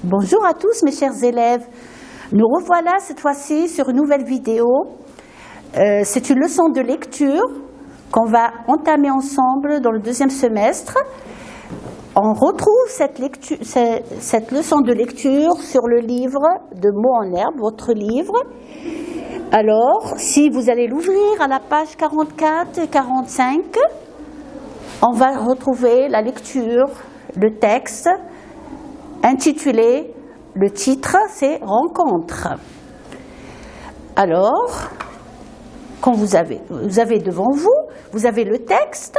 Bonjour à tous mes chers élèves. Nous revoilà cette fois-ci sur une nouvelle vidéo. C'est une leçon de lecture qu'on va entamer ensemble dans le deuxième semestre. On retrouve cette leçon de lecture sur le livre de Mots en herbe, votre livre. Alors, si vous allez l'ouvrir à la page 44 et 45, on va retrouver la lecture, le texte intitulé, le titre c'est « Rencontre ». Alors, quand vous avez devant vous, vous avez le texte.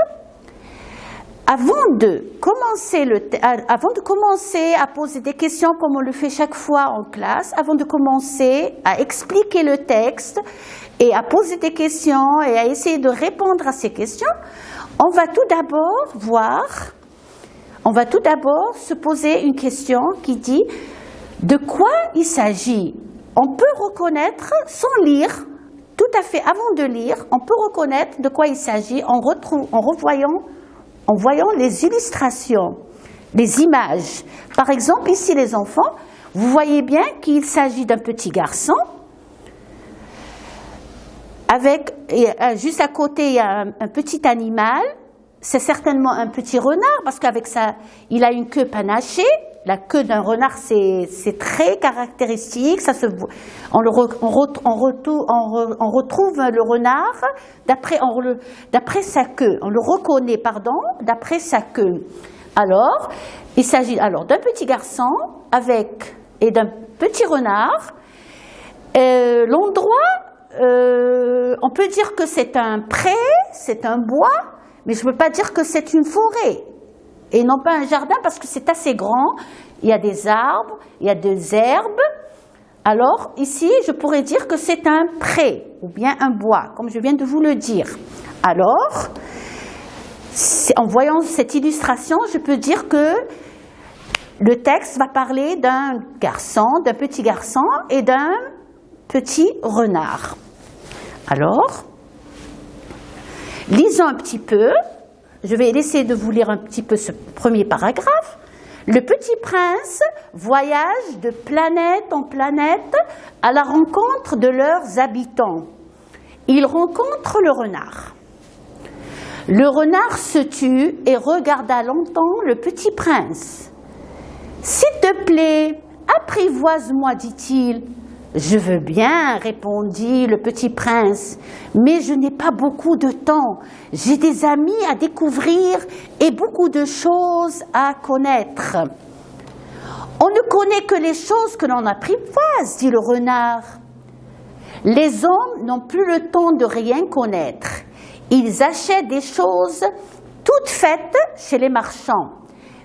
Avant de commencer à poser des questions comme on le fait chaque fois en classe, avant de commencer à expliquer le texte et à poser des questions et à essayer de répondre à ces questions, on va tout d'abord se poser une question qui dit de quoi il s'agit. On peut reconnaître, sans lire, tout à fait avant de lire, on peut reconnaître de quoi il s'agit en voyant les illustrations, les images. Par exemple, ici les enfants, vous voyez bien qu'il s'agit d'un petit garçon. Juste à côté, il y a un petit animal. C'est certainement un petit renard parce qu'avec ça, il a une queue panachée. La queue d'un renard, c'est très caractéristique. Ça se voit. On retrouve le renard d'après sa queue. On le reconnaît, d'après sa queue. Alors, il s'agit alors d'un petit garçon et d'un petit renard. L'endroit, on peut dire que c'est un pré, c'est un bois. Mais je ne peux pas dire que c'est une forêt et non pas un jardin parce que c'est assez grand. Il y a des arbres, il y a des herbes. Alors ici, je pourrais dire que c'est un pré ou bien un bois, comme je viens de vous le dire. Alors, en voyant cette illustration, je peux dire que le texte va parler d'un petit garçon et d'un petit renard. Alors, lisons un petit peu, je vais essayer de vous lire un petit peu ce premier paragraphe. Le petit prince voyage de planète en planète à la rencontre de leurs habitants. Il rencontre le renard. Le renard se tut et regarda longtemps le petit prince. « S'il te plaît, apprivoise-moi, dit-il. » « Je veux bien, répondit le petit prince, mais je n'ai pas beaucoup de temps. J'ai des amis à découvrir et beaucoup de choses à connaître. » « On ne connaît que les choses que l'on apprivoise, dit le renard. Les hommes n'ont plus le temps de rien connaître. Ils achètent des choses toutes faites chez les marchands.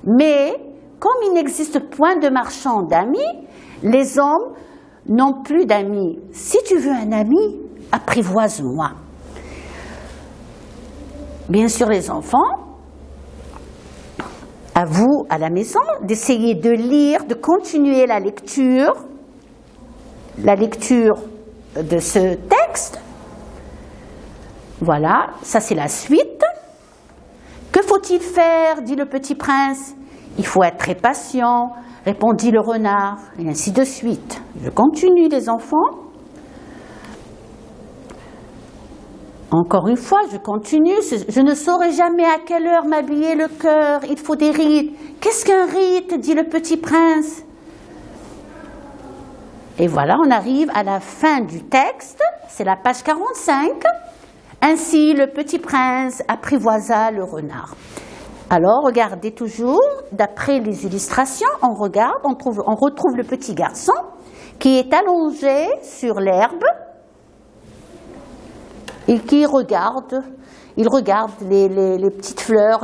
Mais comme il n'existe point de marchands d'amis, les hommes non plus d'amis. Si tu veux un ami, apprivoise-moi. Bien sûr, les enfants, à vous, à la maison, d'essayer de lire, de continuer la lecture de ce texte. Voilà, ça c'est la suite. Que faut-il faire, dit le petit prince. Il faut être très patient, répondit le renard, et ainsi de suite. Je continue, les enfants. Encore une fois, je continue. Je ne saurai jamais à quelle heure m'habiller le cœur. Il faut des rites. Qu'est-ce qu'un rite, dit le petit prince. Et voilà, on arrive à la fin du texte. C'est la page 45. Ainsi, le petit prince apprivoisa le renard. Alors, regardez toujours, d'après les illustrations, on retrouve le petit garçon qui est allongé sur l'herbe et qui regarde les petites fleurs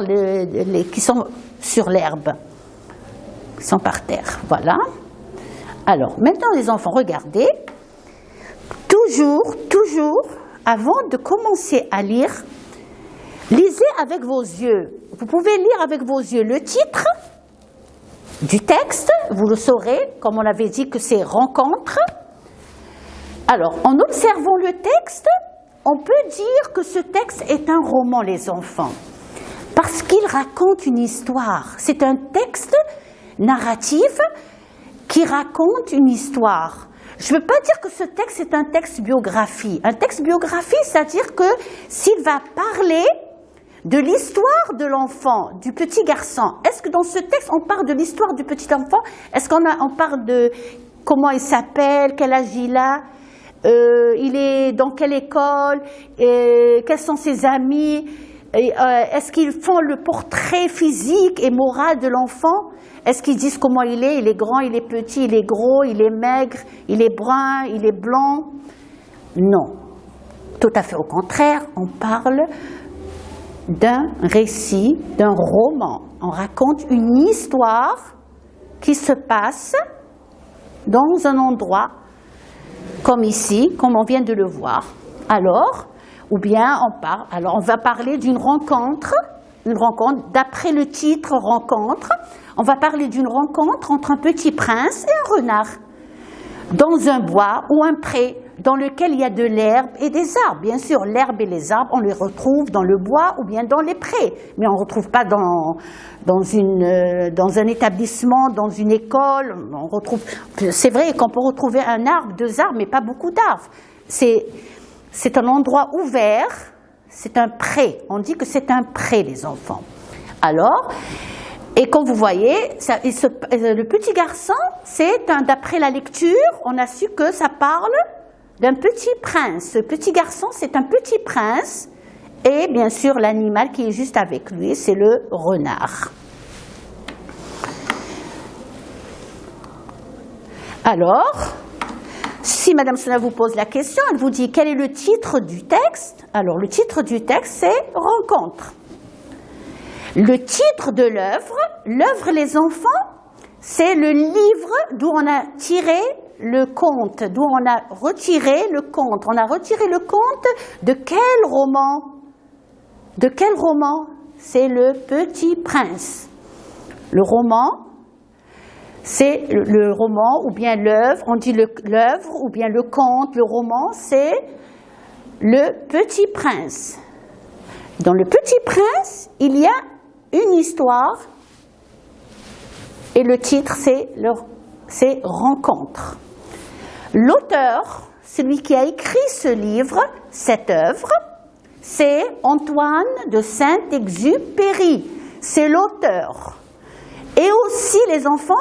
qui sont sur l'herbe, qui sont par terre. Voilà. Alors, maintenant les enfants, regardez, toujours, avant de commencer à lire, lisez avec vos yeux. Vous pouvez lire avec vos yeux le titre du texte, vous le saurez, comme on l'avait dit que c'est « Rencontre ». Alors, en observant le texte, on peut dire que ce texte est un roman, les enfants, parce qu'il raconte une histoire. C'est un texte narratif qui raconte une histoire. Je ne veux pas dire que ce texte est un texte biographie. Un texte biographie, c'est-à-dire que s'il va parler de l'histoire de l'enfant, du petit garçon, est-ce que dans ce texte, on parle de l'histoire du petit enfant? Est-ce qu'on parle de comment il s'appelle, quel âge il a, il est dans quelle école, quels sont ses amis, est-ce qu'ils font le portrait physique et moral de l'enfant? Est-ce qu'ils disent comment il est grand, il est petit, il est gros, il est maigre, il est brun, il est blanc? Non, tout à fait au contraire, on parle d'un récit, d'un roman. On raconte une histoire qui se passe dans un endroit comme ici, comme on vient de le voir. Alors, ou bien on va parler d'une rencontre, d'après le titre rencontre, on va parler d'une rencontre entre un petit prince et un renard, dans un bois ou un pré, dans lequel il y a de l'herbe et des arbres. Bien sûr, l'herbe et les arbres, on les retrouve dans le bois ou bien dans les prés, mais on ne retrouve pas dans un établissement, dans une école. C'est vrai qu'on peut retrouver un arbre, 2 arbres, mais pas beaucoup d'arbres. C'est un endroit ouvert, c'est un pré. On dit que c'est un pré, les enfants. Alors, et comme vous voyez, le petit garçon, d'après la lecture, on a su que ça parle d'un petit prince. Ce petit garçon, c'est un petit prince. Et bien sûr, l'animal qui est juste avec lui, c'est le renard. Alors, si Madame Sona vous pose la question, elle vous dit quel est le titre du texte? Alors, le titre du texte, c'est « Rencontre ». Le titre de l'œuvre les enfants, c'est le livre d'où on a tiré le conte, d'où on a retiré le conte. On a retiré le conte de quel roman? De quel roman? C'est Le Petit Prince. Le roman, c'est le roman ou bien l'œuvre, on dit l'œuvre ou bien le conte, le roman, c'est Le Petit Prince. Dans Le Petit Prince, il y a une histoire et le titre, c'est Rencontre. L'auteur, celui qui a écrit ce livre, cette œuvre, c'est Antoine de Saint-Exupéry. C'est l'auteur. Et aussi, les enfants,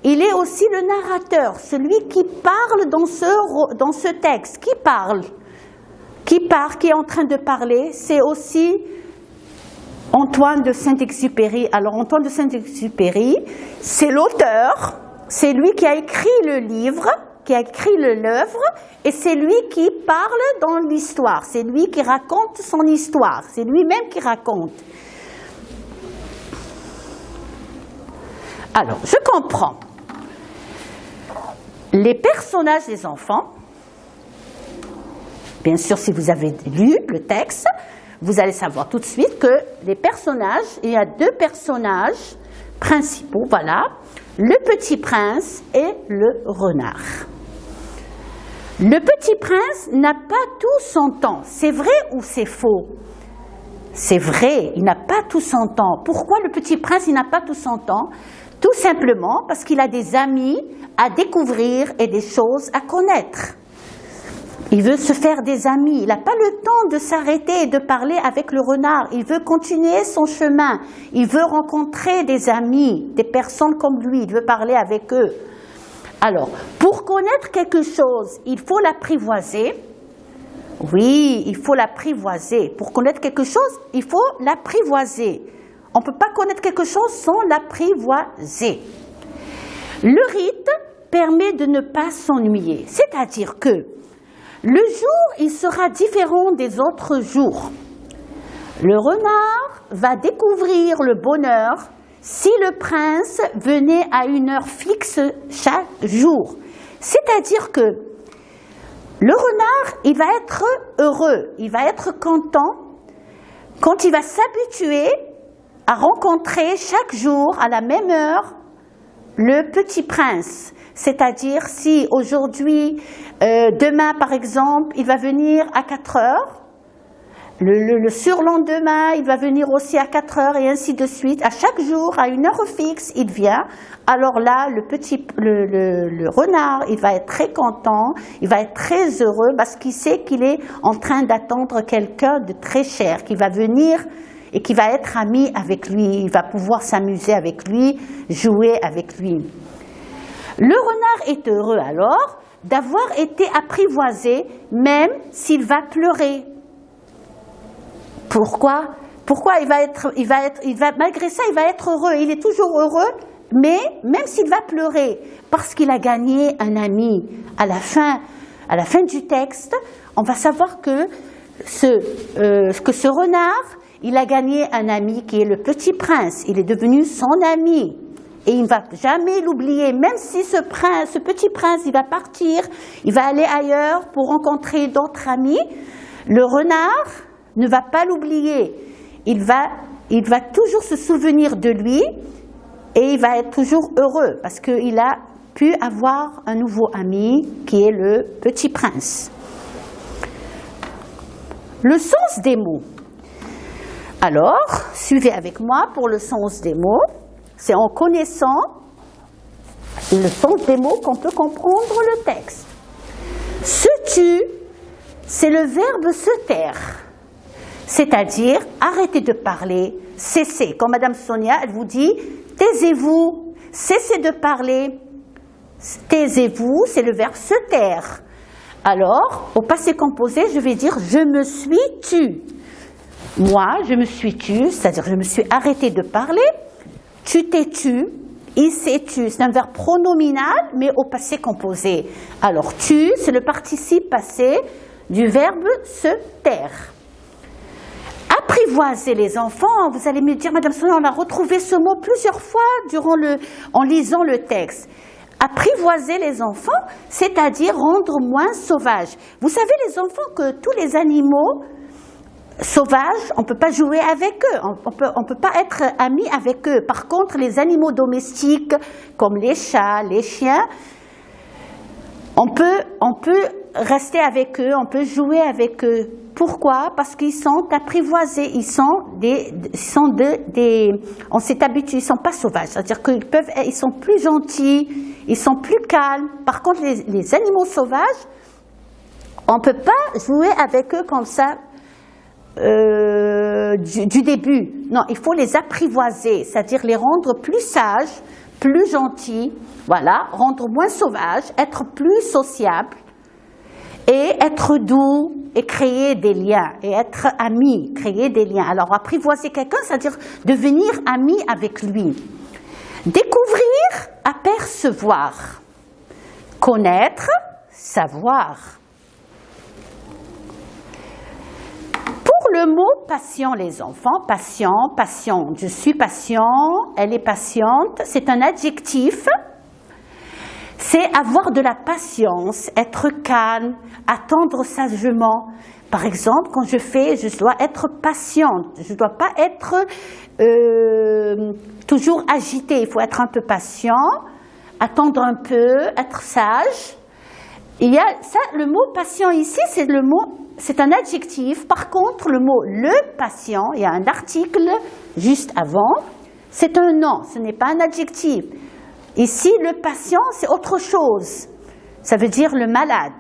il est aussi le narrateur, celui qui parle dans ce texte. Qui parle, qui est en train de parler, c'est aussi Antoine de Saint-Exupéry. Alors, Antoine de Saint-Exupéry, c'est l'auteur, c'est lui qui a écrit le livre, qui a écrit l'œuvre, et c'est lui qui parle dans l'histoire, c'est lui qui raconte son histoire, c'est lui-même qui raconte. Alors, je comprends. Les personnages des enfants, bien sûr, si vous avez lu le texte, vous allez savoir tout de suite que les personnages, il y a 2 personnages principaux, voilà, le petit prince et le renard. Le petit prince n'a pas tout son temps. C'est vrai ou c'est faux? C'est vrai, il n'a pas tout son temps. Pourquoi le petit prince, il n'a pas tout son temps? Tout simplement parce qu'il a des amis à découvrir et des choses à connaître. Il veut se faire des amis. Il n'a pas le temps de s'arrêter et de parler avec le renard. Il veut continuer son chemin. Il veut rencontrer des amis, des personnes comme lui. Il veut parler avec eux. Alors, pour connaître quelque chose, il faut l'apprivoiser. Oui, il faut l'apprivoiser. Pour connaître quelque chose, il faut l'apprivoiser. On ne peut pas connaître quelque chose sans l'apprivoiser. Le rite permet de ne pas s'ennuyer. C'est-à-dire que le jour, il sera différent des autres jours. Le renard va découvrir le bonheur si le prince venait à une heure fixe chaque jour. C'est-à-dire que le renard, il va être heureux, il va être content quand il va s'habituer à rencontrer chaque jour à la même heure le petit prince. C'est-à-dire si aujourd'hui, demain par exemple, il va venir à 4 heures, Le surlendemain, il va venir aussi à 4 heures et ainsi de suite. À chaque jour, à une heure fixe, il vient. Alors là, le renard, il va être très content, il va être très heureux parce qu'il sait qu'il est en train d'attendre quelqu'un de très cher qui va venir et qui va être ami avec lui. Il va pouvoir s'amuser avec lui, jouer avec lui. Le renard est heureux alors d'avoir été apprivoisé, même s'il va pleurer. Pourquoi? Pourquoi malgré ça, il va être heureux. Il est toujours heureux, mais même s'il va pleurer, parce qu'il a gagné un ami. À la fin du texte, on va savoir que ce renard, il a gagné un ami qui est le petit prince. Il est devenu son ami. Et il ne va jamais l'oublier, même si ce petit prince, il va partir, il va aller ailleurs pour rencontrer d'autres amis. Le renard ne va pas l'oublier. Il va toujours se souvenir de lui et il va être toujours heureux parce qu'il a pu avoir un nouveau ami qui est le petit prince. Le sens des mots. Alors, suivez avec moi pour le sens des mots. C'est en connaissant le sens des mots qu'on peut comprendre le texte. Se tue, c'est le verbe se taire. C'est-à-dire, arrêtez de parler, cessez. Quand Madame Sonia, elle vous dit, taisez-vous, cessez de parler. Taisez-vous, c'est le verbe se taire. Alors, au passé composé, je vais dire, je me suis tue. Moi, je me suis tue, c'est-à-dire, je me suis arrêtée de parler. Tu t'es tu, il s'est tu. C'est un verbe pronominal, mais au passé composé. Alors, tu, c'est le participe passé du verbe se taire. Apprivoiser les enfants, vous allez me dire, Madame Sonia, on a retrouvé ce mot plusieurs fois en lisant le texte. Apprivoiser les enfants, c'est-à-dire rendre moins sauvages. Vous savez, les enfants, que tous les animaux sauvages, on ne peut pas jouer avec eux, on peut pas être amis avec eux. Par contre, les animaux domestiques, comme les chats, les chiens, on peut rester avec eux, on peut jouer avec eux. Pourquoi? Parce qu'ils sont apprivoisés, on s'est habitué, ils ne sont pas sauvages, c'est-à-dire ils sont plus gentils, ils sont plus calmes. Par contre, les animaux sauvages, on ne peut pas jouer avec eux comme ça du début. Non, il faut les apprivoiser, c'est-à-dire les rendre plus sages, plus gentils, voilà, rendre moins sauvages, être plus sociables et être doux et créer des liens et être amis, créer des liens. Alors apprivoiser quelqu'un, c'est-à-dire devenir ami avec lui. Découvrir, apercevoir. Connaître, savoir. Pour le mot patient, les enfants, patient, patiente. Je suis patient, elle est patiente. C'est un adjectif. C'est avoir de la patience, être calme, attendre sagement. Par exemple, quand je dois être patiente. Je ne dois pas être toujours agitée. Il faut être un peu patient, attendre un peu, être sage. Il y a ça, le mot patient ici, c'est un adjectif. Par contre, le mot le patient, il y a un article juste avant, c'est un nom, ce n'est pas un adjectif. Ici, le patient, c'est autre chose. Ça veut dire le malade.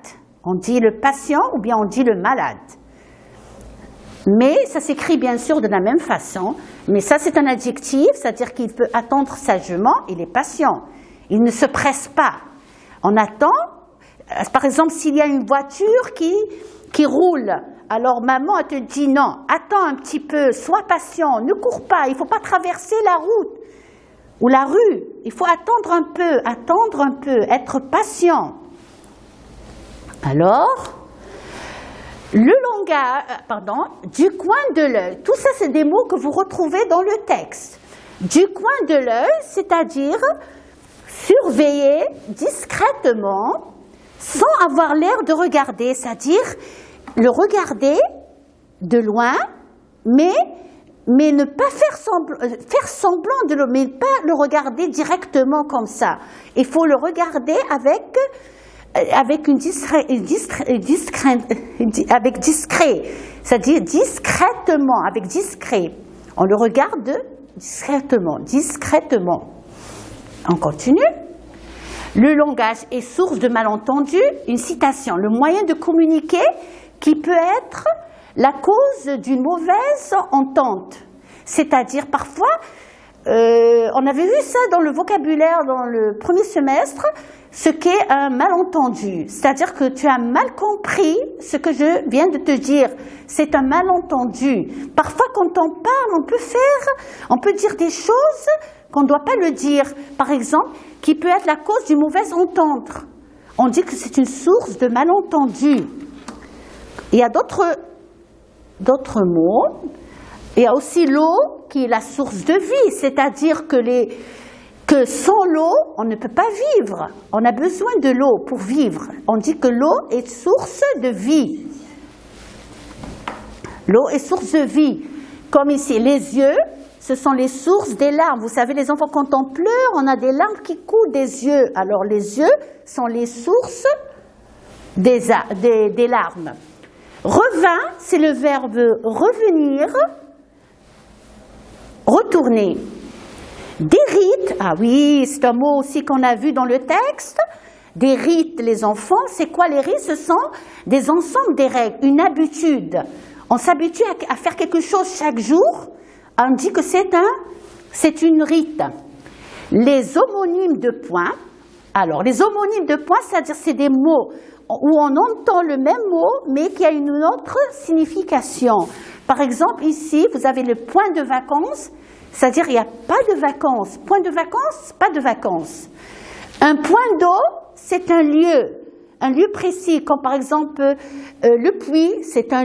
On dit le patient ou bien on dit le malade. Mais ça s'écrit bien sûr de la même façon. Mais ça, c'est un adjectif, c'est-à-dire qu'il peut attendre sagement, il est patient. Il ne se presse pas. On attend, par exemple, s'il y a une voiture qui roule, alors maman, elle te dit non, attends un petit peu, sois patient, ne cours pas, il ne faut pas traverser la route. Ou la rue, il faut attendre un peu, être patient. Alors, le langage, du coin de l'œil, tout ça c'est des mots que vous retrouvez dans le texte. Du coin de l'œil, c'est-à-dire surveiller discrètement, sans avoir l'air de regarder, c'est-à-dire le regarder de loin, mais ne pas faire semblant de mais pas le regarder directement comme ça. Il faut le regarder avec avec avec discret, c'est-à-dire discrètement, avec discret. On le regarde discrètement, discrètement. On continue. Le langage est source de malentendus. Une citation, le moyen de communiquer qui peut être la cause d'une mauvaise entente. C'est-à-dire parfois, on avait vu ça dans le vocabulaire dans le premier semestre, ce qu'est un malentendu. C'est-à-dire que tu as mal compris ce que je viens de te dire. C'est un malentendu. Parfois, quand on parle, on peut dire des choses qu'on ne doit pas le dire. Par exemple, qui peut être la cause d'une mauvaise entente. On dit que c'est une source de malentendu. Il y a d'autres mots. Il y a aussi l'eau qui est la source de vie, c'est-à-dire que sans l'eau, on ne peut pas vivre. On a besoin de l'eau pour vivre. On dit que l'eau est source de vie. L'eau est source de vie. Comme ici, les yeux, ce sont les sources des larmes. Vous savez, les enfants, quand on pleure, on a des larmes qui coulent des yeux. Alors, les yeux sont les sources des larmes. Revint, c'est le verbe revenir, retourner. Des rites, ah oui, c'est un mot aussi qu'on a vu dans le texte. Des rites, les enfants, c'est quoi les rites? Ce sont des ensembles des règles, une habitude. On s'habitue à faire quelque chose chaque jour. On dit que c'est une rite. Les homonymes de points. Alors, les homonymes de points, c'est-à-dire c'est des mots où on entend le même mot, mais qui a une autre signification. Par exemple, ici, vous avez le point de vacances, c'est-à-dire il n'y a pas de vacances. Point de vacances, pas de vacances. Un point d'eau, c'est un lieu précis, comme par exemple le puits, c'est un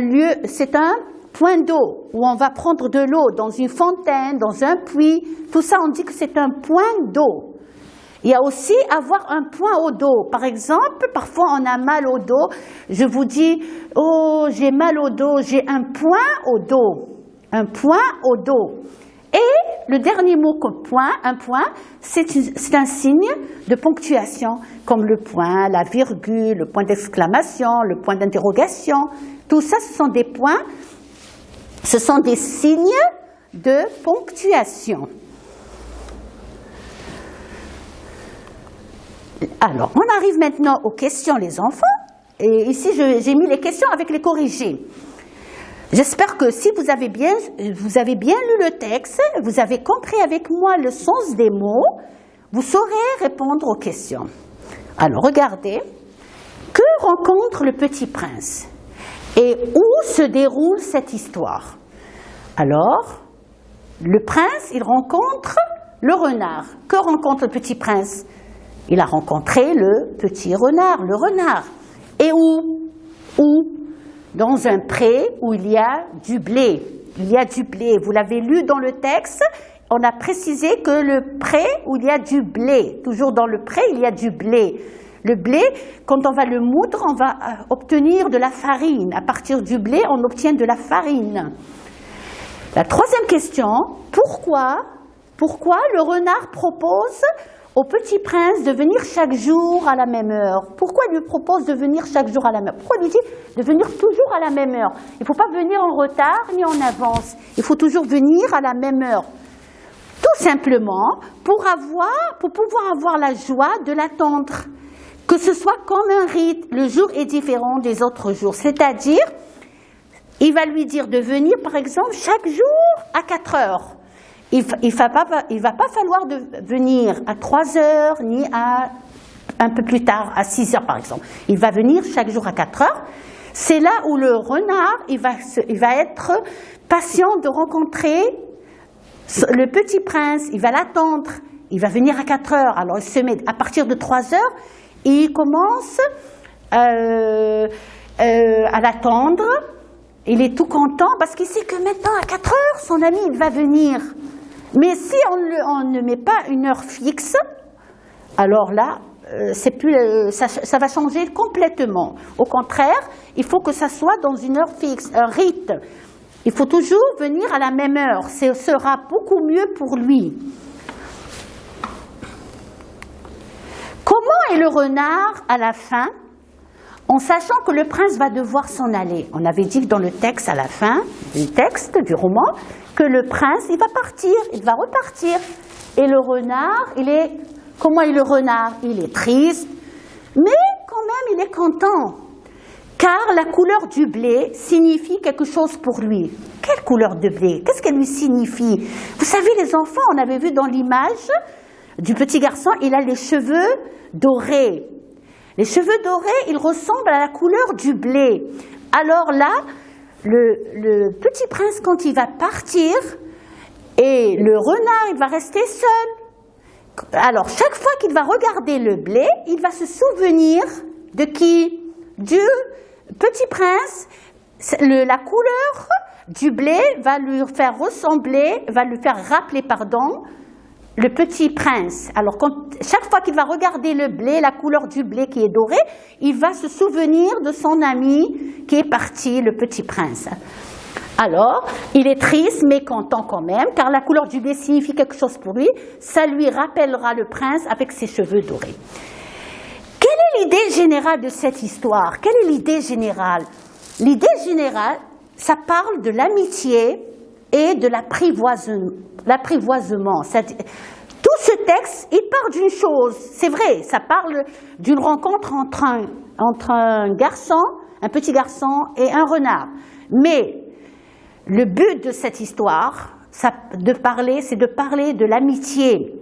point d'eau, où on va prendre de l'eau dans une fontaine, dans un puits, tout ça on dit que c'est un point d'eau. Il y a aussi avoir un point au dos. Par exemple, parfois on a mal au dos. Je vous dis, oh, j'ai mal au dos, j'ai un point au dos. Un point au dos. Et le dernier mot comme point, un point, c'est un signe de ponctuation, comme le point, la virgule, le point d'exclamation, le point d'interrogation. Tout ça, ce sont des points, ce sont des signes de ponctuation. Alors, on arrive maintenant aux questions, les enfants. Et ici, j'ai mis les questions avec les corrigés. J'espère que si vous avez bien lu le texte, vous avez compris avec moi le sens des mots, vous saurez répondre aux questions. Alors, regardez. Que rencontre le petit prince? Et où se déroule cette histoire? Alors, le prince, il rencontre le renard. Que rencontre le petit prince? Il a rencontré le petit renard, le renard. Et où? Où? Dans un pré où il y a du blé. Il y a du blé. Vous l'avez lu dans le texte, on a précisé que le pré où il y a du blé. Toujours dans le pré, il y a du blé. Le blé, quand on va le moudre, on va obtenir de la farine. À partir du blé, on obtient de la farine. La troisième question, pourquoi le renard propose au petit prince de venir chaque jour à la même heure? Pourquoi il lui propose de venir chaque jour à la même heure? Pourquoi il lui dit de venir toujours à la même heure? Il ne faut pas venir en retard ni en avance. Il faut toujours venir à la même heure. Tout simplement pour pouvoir avoir la joie de l'attendre. Que ce soit comme un rite, le jour est différent des autres jours. C'est-à-dire, il va lui dire de venir, par exemple, chaque jour à 4 heures. Il va pas falloir venir à 3 heures, ni à un peu plus tard, à 6 heures par exemple. Il va venir chaque jour à 4 heures. C'est là où le renard, il va être patient de rencontrer le petit prince. Il va l'attendre. Il va venir à 4 heures. Alors il se met à partir de 3 heures, il commence à l'attendre. Il est tout content parce qu'il sait que maintenant à 4 heures, son ami il va venir. Mais si on ne met pas une heure fixe, alors là, ça va changer complètement. Au contraire, il faut que ça soit dans une heure fixe, un rite. Il faut toujours venir à la même heure. Ce sera beaucoup mieux pour lui. Comment fait le renard à la fin, en sachant que le prince va devoir s'en aller? On avait dit dans le texte, à la fin du texte, du roman, que le prince, il va partir, il va repartir. Et le renard, comment est le renard? Il est triste, mais quand même il est content. Car la couleur du blé signifie quelque chose pour lui. Quelle couleur de blé? Qu'est-ce qu'elle lui signifie? Vous savez, les enfants, on avait vu dans l'image du petit garçon, il a les cheveux dorés. Les cheveux dorés, ils ressemblent à la couleur du blé. Alors là, le petit prince, quand il va partir, et le renard, il va rester seul. Alors, chaque fois qu'il va regarder le blé, il va se souvenir de qui? Du petit prince. La couleur du blé va lui faire ressembler, va lui faire rappeler, le petit prince. Alors, chaque fois qu'il va regarder le blé, la couleur du blé qui est doré, il va se souvenir de son ami qui est parti, le petit prince. Alors, il est triste, mais content quand même, car la couleur du blé signifie quelque chose pour lui. Ça lui rappellera le prince avec ses cheveux dorés. Quelle est l'idée générale de cette histoire? Quelle est l'idée générale? L'idée générale, ça parle de l'amitié et de l'apprivoisement. Tout ce texte, il part d'une chose, c'est vrai, ça parle d'une rencontre entre un garçon, un petit garçon et un renard. Mais le but de cette histoire, c'est de parler de l'amitié.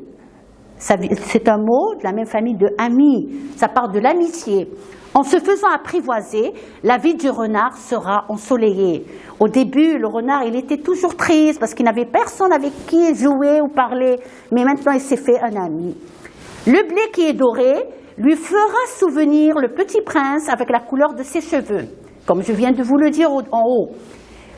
C'est un mot de la même famille de ami. Ça parle de l'amitié. En se faisant apprivoiser, la vie du renard sera ensoleillée. Au début, le renard, il était toujours triste parce qu'il n'avait personne avec qui jouer ou parler. Mais maintenant, il s'est fait un ami. Le blé qui est doré lui fera souvenir le petit prince avec la couleur de ses cheveux, comme je viens de vous le dire en haut.